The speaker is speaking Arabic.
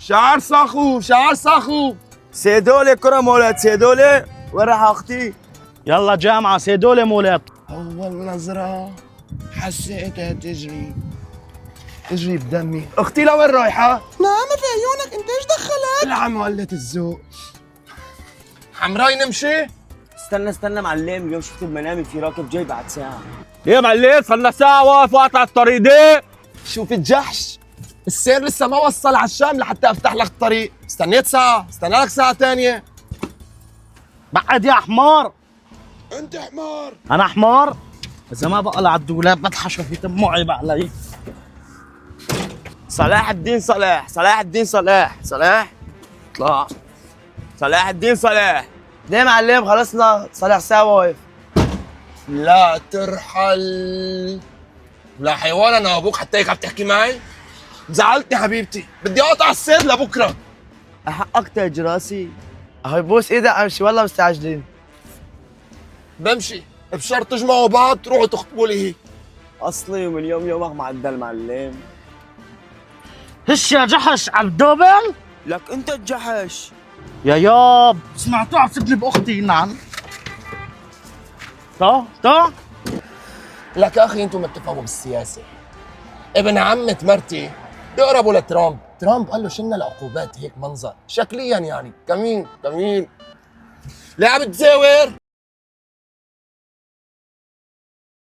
شعر صاخو شعر صاخو. سيدولي كرم ولد سيدولي. وين راح اختي؟ يلا جامعة سيدولي مولات. أول نظرة حسيتها تجري بدمي. أختي لوين رايحة؟ لا ما في عيونك، انت ايش دخلك؟ العم وقلة الذوق. حمراي نمشي؟ استنى معلم، اليوم شفت بمنامي في راكب جاي بعد ساعة. ليه معلم صرنا ساعة واقف واقطع الطريق دي؟ شوف الجحش، السير لسه ما وصل على الشام لحتى افتح لك الطريق. استنيت ساعة، استنى لك ساعة تانية. بعد يا حمار. انت حمار. انا حمار؟ اذا ما بقى على الدولاب بطحشه في دموعي علي. صلاح الدين صلاح، صلاح الدين صلاح، صلاح اطلع. صلاح الدين صلاح. ليه معلم خلصنا؟ صلاح ساعة واقف. لا ترحل. لا حيوان انا وابوك حتى هيك عم تحكي معي؟ زعلتني حبيبتي، بدي اقطع السير لبكره. حقك تاج راسي. هاي بوس ايدك امشي والله مستعجلين. بمشي بشرط تجمعوا بعض تروحوا تخطبوا لي هيك. اصلي ومن يوم يومك معدل معلم. هش يا جحش على الدوبل. لك انت الجحش. يا ياب سمعتوه عم سجلي باختي. نعم تا لك اخي انتم ما بتفهموا بالسياسه. ابن عمة مرتي بيقربوا لترامب، ترامب قال له شلنا العقوبات هيك منظر شكليا يعني كمين. ليه عم تزاور؟